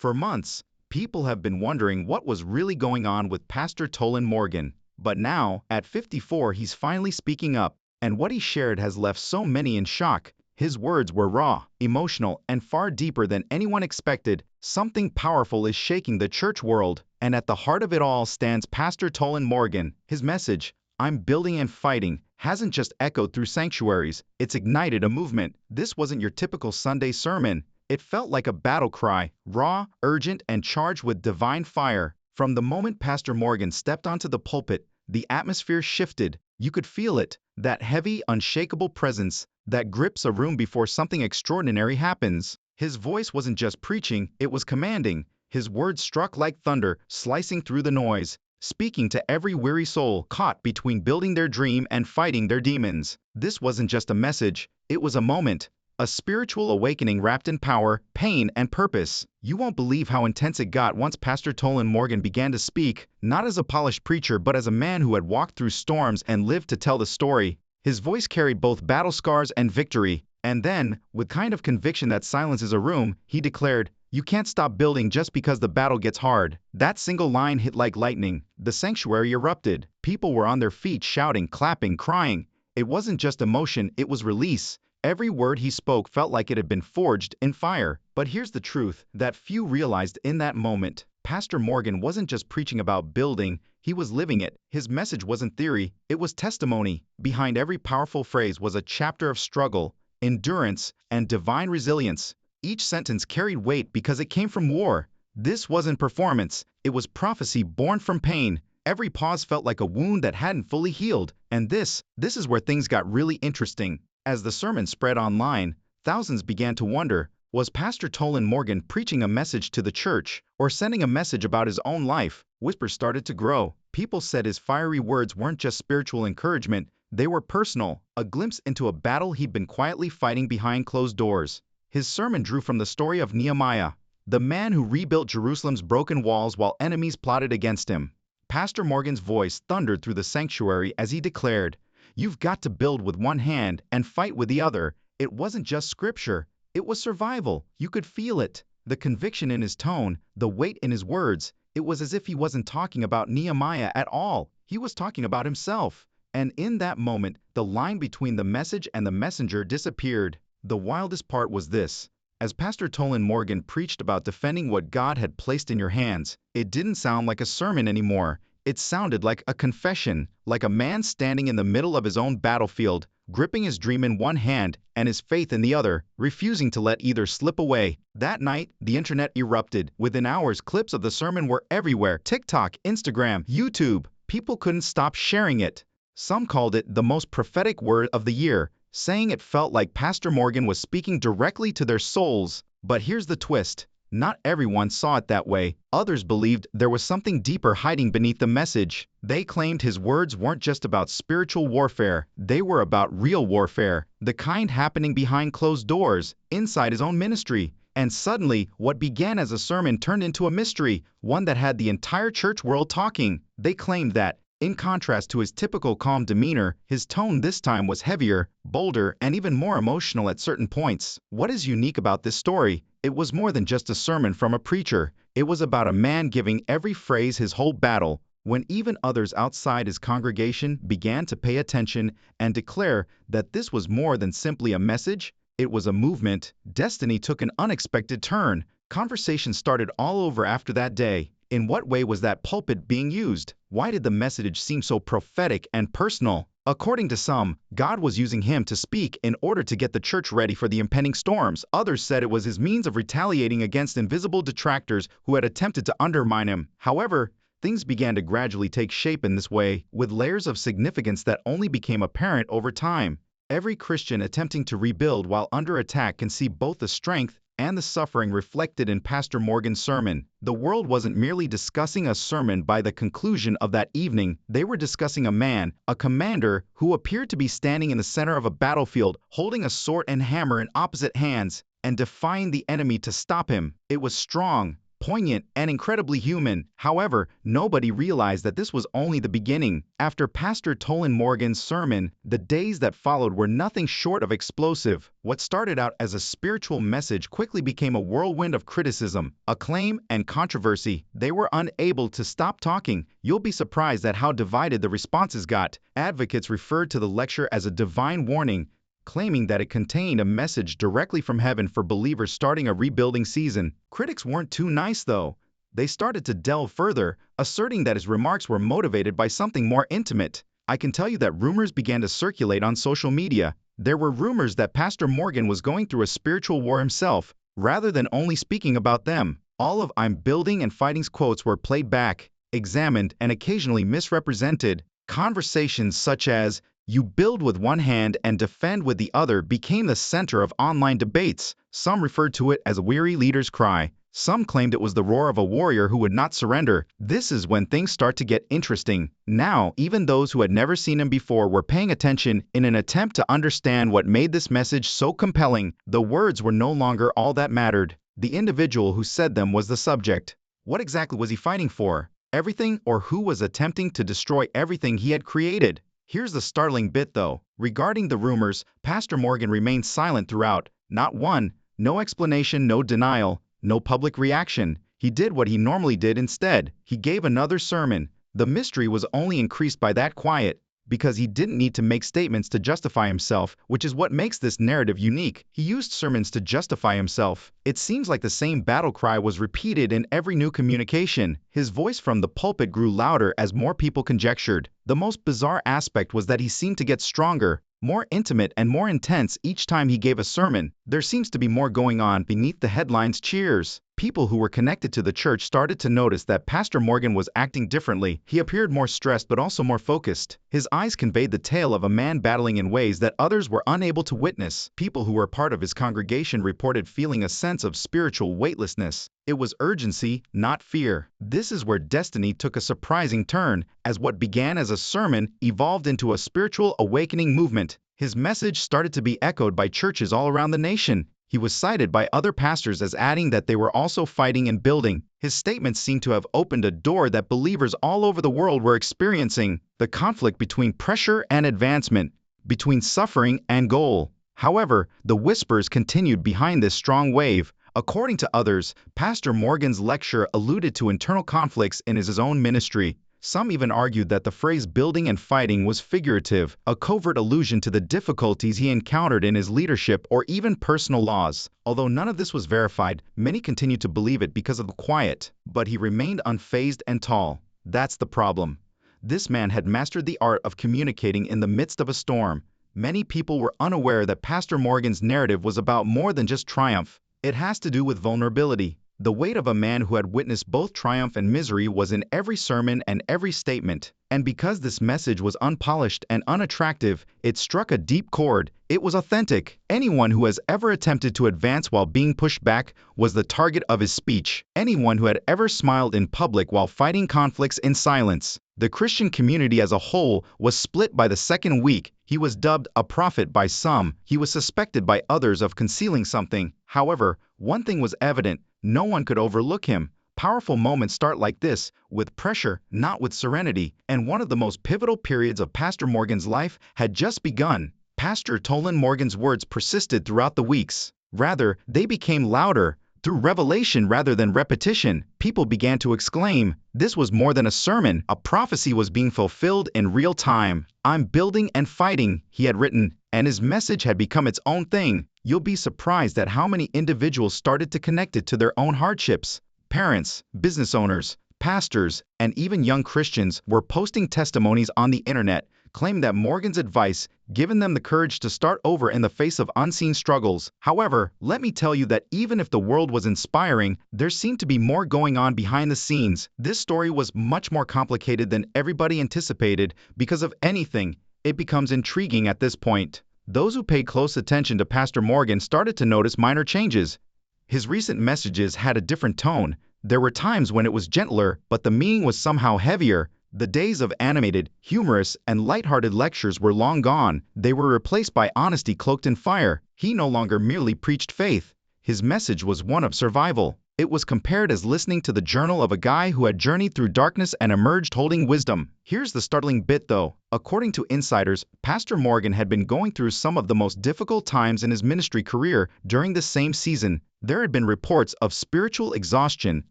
For months, people have been wondering what was really going on with Pastor Tolan Morgan. But now, at 54, he's finally speaking up, and what he shared has left so many in shock. His words were raw, emotional, and far deeper than anyone expected. Something powerful is shaking the church world, and at the heart of it all stands Pastor Tolan Morgan. His message, "I'm building and fighting," hasn't just echoed through sanctuaries, it's ignited a movement. This wasn't your typical Sunday sermon. It felt like a battle cry, raw, urgent, and charged with divine fire. From the moment Pastor Morgan stepped onto the pulpit, the atmosphere shifted. You could feel it, that heavy, unshakable presence that grips a room before something extraordinary happens. His voice wasn't just preaching, it was commanding. His words struck like thunder, slicing through the noise, speaking to every weary soul caught between building their dream and fighting their demons. This wasn't just a message, it was a moment. A spiritual awakening wrapped in power, pain, and purpose. You won't believe how intense it got once Pastor Tolan Morgan began to speak, not as a polished preacher but as a man who had walked through storms and lived to tell the story. His voice carried both battle scars and victory, and then, with kind of conviction that silences a room, he declared, "You can't stop building just because the battle gets hard." That single line hit like lightning. The sanctuary erupted. People were on their feet shouting, clapping, crying. It wasn't just emotion, it was release. Every word he spoke felt like it had been forged in fire. But here's the truth that few realized in that moment. Pastor Morgan wasn't just preaching about building, he was living it. His message wasn't theory, it was testimony. Behind every powerful phrase was a chapter of struggle, endurance, and divine resilience. Each sentence carried weight because it came from war. This wasn't performance, it was prophecy born from pain. Every pause felt like a wound that hadn't fully healed. And this is where things got really interesting. As the sermon spread online, thousands began to wonder, was Pastor Tolan Morgan preaching a message to the church or sending a message about his own life? Whispers started to grow. People said his fiery words weren't just spiritual encouragement, they were personal, a glimpse into a battle he'd been quietly fighting behind closed doors. His sermon drew from the story of Nehemiah, the man who rebuilt Jerusalem's broken walls while enemies plotted against him. Pastor Morgan's voice thundered through the sanctuary as he declared, "You've got to build with one hand and fight with the other." It wasn't just scripture, it was survival. You could feel it. The conviction in his tone, the weight in his words. It was as if he wasn't talking about Nehemiah at all. He was talking about himself. And in that moment, the line between the message and the messenger disappeared. The wildest part was this. As Pastor Tolan Morgan preached about defending what God had placed in your hands, it didn't sound like a sermon anymore. It sounded like a confession, like a man standing in the middle of his own battlefield, gripping his dream in one hand and his faith in the other, refusing to let either slip away. That night, the internet erupted. Within hours, clips of the sermon were everywhere. TikTok, Instagram, YouTube. People couldn't stop sharing it. Some called it the most prophetic word of the year, saying it felt like Pastor Morgan was speaking directly to their souls. But here's the twist. Not everyone saw it that way. Others believed there was something deeper hiding beneath the message. They claimed his words weren't just about spiritual warfare, they were about real warfare, the kind happening behind closed doors, inside his own ministry. And suddenly, what began as a sermon turned into a mystery, one that had the entire church world talking. They claimed that, in contrast to his typical calm demeanor, his tone this time was heavier, bolder, and even more emotional at certain points. What is unique about this story? It was more than just a sermon from a preacher. It was about a man giving every phrase his whole battle, when even others outside his congregation began to pay attention and declare that this was more than simply a message, it was a movement. Destiny took an unexpected turn. Conversation started all over after that day. In what way was that pulpit being used? Why did the message seem so prophetic and personal? According to some, God was using him to speak in order to get the church ready for the impending storms. Others said it was his means of retaliating against invisible detractors who had attempted to undermine him. However, things began to gradually take shape in this way, with layers of significance that only became apparent over time. Every Christian attempting to rebuild while under attack can see both the strength and the suffering reflected in Pastor Morgan's sermon. The world wasn't merely discussing a sermon by the conclusion of that evening, they were discussing a man, a commander, who appeared to be standing in the center of a battlefield, holding a sword and hammer in opposite hands, and defying the enemy to stop him. It was strong, poignant, and incredibly human. However, nobody realized that this was only the beginning. After Pastor Tolan Morgan's sermon, the days that followed were nothing short of explosive. What started out as a spiritual message quickly became a whirlwind of criticism, acclaim, and controversy. They were unable to stop talking. You'll be surprised at how divided the responses got. Advocates referred to the lecture as a divine warning, claiming that it contained a message directly from heaven for believers starting a rebuilding season. Critics weren't too nice, though. They started to delve further, asserting that his remarks were motivated by something more intimate. I can tell you that rumors began to circulate on social media. There were rumors that Pastor Morgan was going through a spiritual war himself, rather than only speaking about them. All of "I'm building and fighting's" quotes were played back, examined, and occasionally misrepresented. Conversations such as, "You build with one hand and defend with the other" became the center of online debates. Some referred to it as a weary leader's cry. Some claimed it was the roar of a warrior who would not surrender. This is when things start to get interesting. Now, even those who had never seen him before were paying attention in an attempt to understand what made this message so compelling. The words were no longer all that mattered. The individual who said them was the subject. What exactly was he fighting for? Everything, or who was attempting to destroy everything he had created? Here's the startling bit, though. Regarding the rumors, Pastor Morgan remained silent throughout. Not one, no explanation, no denial, no public reaction. He did what he normally did instead. He gave another sermon. The mystery was only increased by that quiet, because he didn't need to make statements to justify himself, which is what makes this narrative unique. He used sermons to justify himself. It seems like the same battle cry was repeated in every new communication. His voice from the pulpit grew louder as more people conjectured. The most bizarre aspect was that he seemed to get stronger, more intimate, and more intense each time he gave a sermon. There seems to be more going on beneath the headline's cheers. People who were connected to the church started to notice that Pastor Morgan was acting differently. He appeared more stressed but also more focused. His eyes conveyed the tale of a man battling in ways that others were unable to witness. People who were part of his congregation reported feeling a sense of spiritual weightlessness. It was urgency, not fear. This is where destiny took a surprising turn, as what began as a sermon evolved into a spiritual awakening movement. His message started to be echoed by churches all around the nation. He was cited by other pastors as adding that they were also fighting and building. His statements seemed to have opened a door that believers all over the world were experiencing: the conflict between pressure and advancement, between suffering and goal. However, the whispers continued behind this strong wave. According to others, Pastor Morgan's lecture alluded to internal conflicts in his own ministry. Some even argued that the phrase "building and fighting" was figurative, a covert allusion to the difficulties he encountered in his leadership or even personal loss. Although none of this was verified, many continued to believe it because of the quiet. But he remained unfazed and tall. That's the problem. This man had mastered the art of communicating in the midst of a storm. Many people were unaware that Pastor Morgan's narrative was about more than just triumph. It has to do with vulnerability. The weight of a man who had witnessed both triumph and misery was in every sermon and every statement. And because this message was unpolished and unattractive, it struck a deep chord. It was authentic. Anyone who has ever attempted to advance while being pushed back was the target of his speech. Anyone who had ever smiled in public while fighting conflicts in silence. The Christian community as a whole was split by the second week. He was dubbed a prophet by some. He was suspected by others of concealing something. However, one thing was evident: no one could overlook him. Powerful moments start like this, with pressure, not with serenity. And one of the most pivotal periods of Pastor Morgan's life had just begun. Pastor Tolan Morgan's words persisted throughout the weeks. Rather, they became louder. Through revelation rather than repetition, people began to exclaim, this was more than a sermon. A prophecy was being fulfilled in real time. "I'm building and fighting," he had written, and his message had become its own thing. You'll be surprised at how many individuals started to connect it to their own hardships. Parents, business owners, pastors, and even young Christians were posting testimonies on the internet, claiming that Morgan's advice given them the courage to start over in the face of unseen struggles. However, let me tell you that even if the world was inspiring, there seemed to be more going on behind the scenes. This story was much more complicated than everybody anticipated. Because of anything, it becomes intriguing at this point. Those who paid close attention to Pastor Morgan started to notice minor changes. His recent messages had a different tone. There were times when it was gentler, but the meaning was somehow heavier. The days of animated, humorous, and lighthearted lectures were long gone. They were replaced by honesty cloaked in fire. He no longer merely preached faith. His message was one of survival. It was compared as listening to the journal of a guy who had journeyed through darkness and emerged holding wisdom. Here's the startling bit though. According to insiders, Pastor Morgan had been going through some of the most difficult times in his ministry career during the same season. There had been reports of spiritual exhaustion,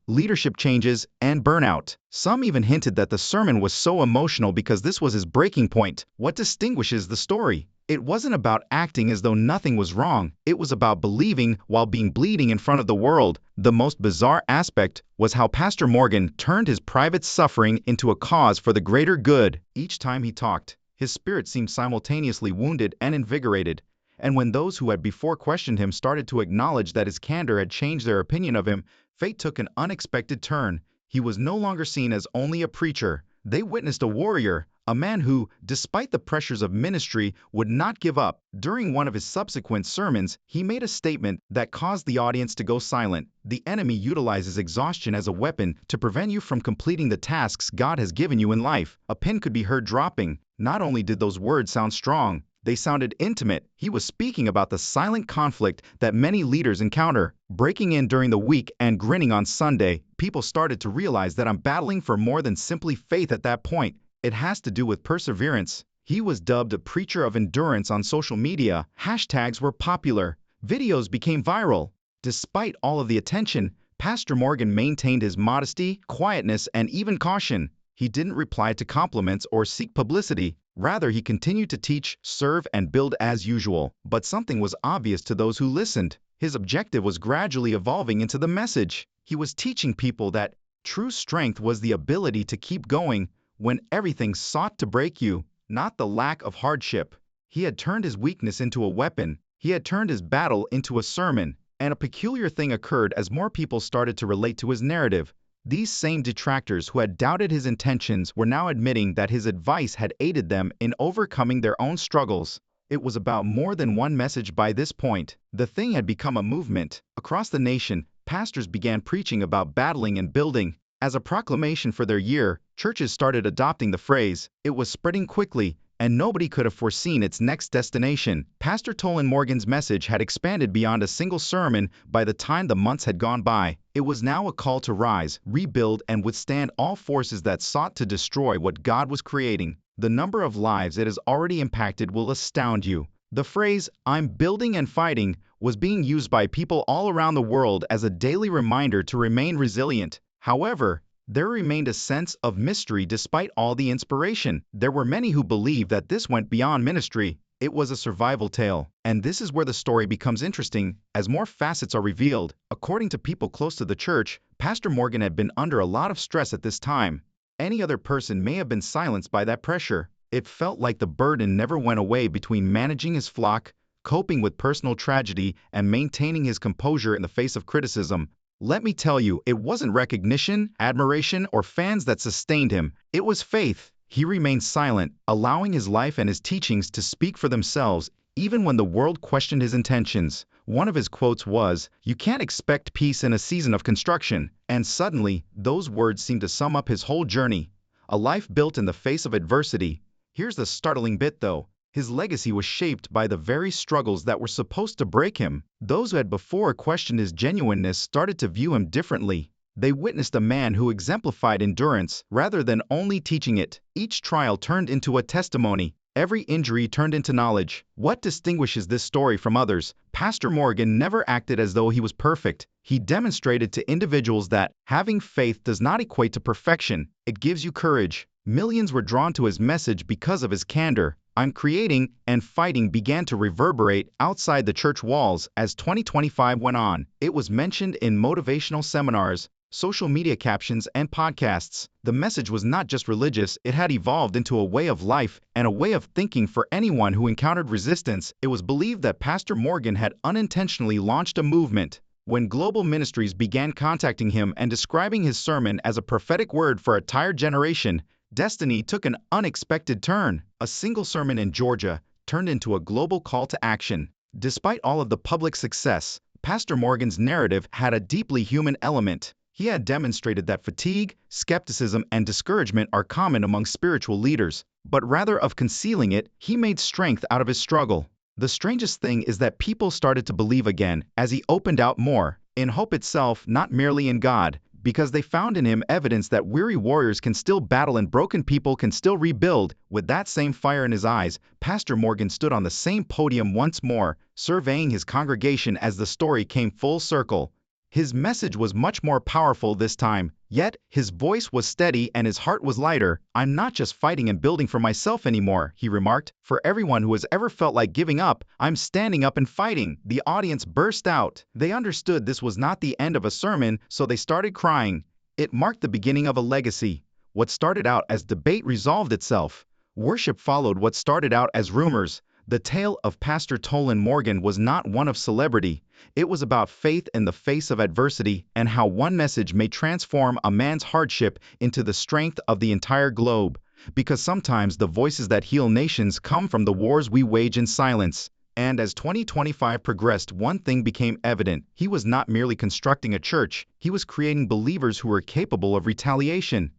leadership changes, and burnout. Some even hinted that the sermon was so emotional because this was his breaking point. What distinguishes the story? It wasn't about acting as though nothing was wrong. It was about believing while being bleeding in front of the world. The most bizarre aspect was how Pastor Morgan turned his private suffering into a cause for the greater good. Each time he talked, his spirit seemed simultaneously wounded and invigorated. And when those who had before questioned him started to acknowledge that his candor had changed their opinion of him, fate took an unexpected turn. He was no longer seen as only a preacher. They witnessed a warrior, a man who, despite the pressures of ministry, would not give up. During one of his subsequent sermons, he made a statement that caused the audience to go silent. The enemy utilizes exhaustion as a weapon to prevent you from completing the tasks God has given you in life. A pin could be heard dropping. Not only did those words sound strong, they sounded intimate. He was speaking about the silent conflict that many leaders encounter. Breaking in during the week and grinning on Sunday, people started to realize that I'm battling for more than simply faith at that point. It has to do with perseverance. He was dubbed a preacher of endurance on social media. Hashtags were popular. Videos became viral. Despite all of the attention, Pastor Morgan maintained his modesty, quietness, and even caution. He didn't reply to compliments or seek publicity. Rather, he continued to teach, serve, and build as usual. But something was obvious to those who listened. His objective was gradually evolving into the message. He was teaching people that true strength was the ability to keep going when everything sought to break you, not the lack of hardship. He had turned his weakness into a weapon. He had turned his battle into a sermon. And a peculiar thing occurred as more people started to relate to his narrative. These same detractors who had doubted his intentions were now admitting that his advice had aided them in overcoming their own struggles. It was about more than one message by this point. The thing had become a movement. Across the nation, pastors began preaching about battling and building. As a proclamation for their year, churches started adopting the phrase. It was spreading quickly, and nobody could have foreseen its next destination. Pastor Tolan Morgan's message had expanded beyond a single sermon by the time the months had gone by. It was now a call to rise, rebuild, and withstand all forces that sought to destroy what God was creating. The number of lives it has already impacted will astound you. The phrase, "I'm building and fighting," was being used by people all around the world as a daily reminder to remain resilient. However, there remained a sense of mystery despite all the inspiration. There were many who believed that this went beyond ministry. It was a survival tale. And this is where the story becomes interesting, as more facets are revealed. According to people close to the church, Pastor Morgan had been under a lot of stress at this time. Any other person may have been silenced by that pressure. It felt like the burden never went away between managing his flock, coping with personal tragedy, and maintaining his composure in the face of criticism. Let me tell you, it wasn't recognition, admiration, or fans that sustained him. It was faith. He remained silent, allowing his life and his teachings to speak for themselves, even when the world questioned his intentions. One of his quotes was, "You can't expect peace in a season of construction." And suddenly, those words seemed to sum up his whole journey. A life built in the face of adversity. Here's the startling bit though. His legacy was shaped by the very struggles that were supposed to break him. Those who had before questioned his genuineness started to view him differently. They witnessed a man who exemplified endurance rather than only teaching it. Each trial turned into a testimony. Every injury turned into knowledge. What distinguishes this story from others? Pastor Morgan never acted as though he was perfect. He demonstrated to individuals that having faith does not equate to perfection. It gives you courage. Millions were drawn to his message because of his candor. "I'm creating and fighting" began to reverberate outside the church walls as 2025 went on. It was mentioned in motivational seminars, social media captions, and podcasts. The message was not just religious, it had evolved into a way of life and a way of thinking for anyone who encountered resistance. It was believed that Pastor Morgan had unintentionally launched a movement. When global ministries began contacting him and describing his sermon as a prophetic word for a tired generation, destiny took an unexpected turn. A single sermon in Georgia turned into a global call to action. Despite all of the public success, Pastor Morgan's narrative had a deeply human element. He had demonstrated that fatigue, skepticism, and discouragement are common among spiritual leaders. But rather of concealing it, he made strength out of his struggle. The strangest thing is that people started to believe again as he opened out more. in hope itself, not merely in God, because they found in him evidence that weary warriors can still battle and broken people can still rebuild. With that same fire in his eyes, Pastor Morgan stood on the same podium once more, surveying his congregation as the story came full circle. His message was much more powerful this time, yet his voice was steady and his heart was lighter. "I'm not just fighting and building for myself anymore," he remarked. "For everyone who has ever felt like giving up, I'm standing up and fighting." The audience burst out. They understood this was not the end of a sermon, so they started crying. It marked the beginning of a legacy. What started out as debate resolved itself. Worship followed what started out as rumors. The tale of Pastor Tolan Morgan was not one of celebrity. It was about faith in the face of adversity and how one message may transform a man's hardship into the strength of the entire globe. Because sometimes the voices that heal nations come from the wars we wage in silence. And as 2025 progressed, one thing became evident. He was not merely constructing a church, he was creating believers who were capable of retaliation.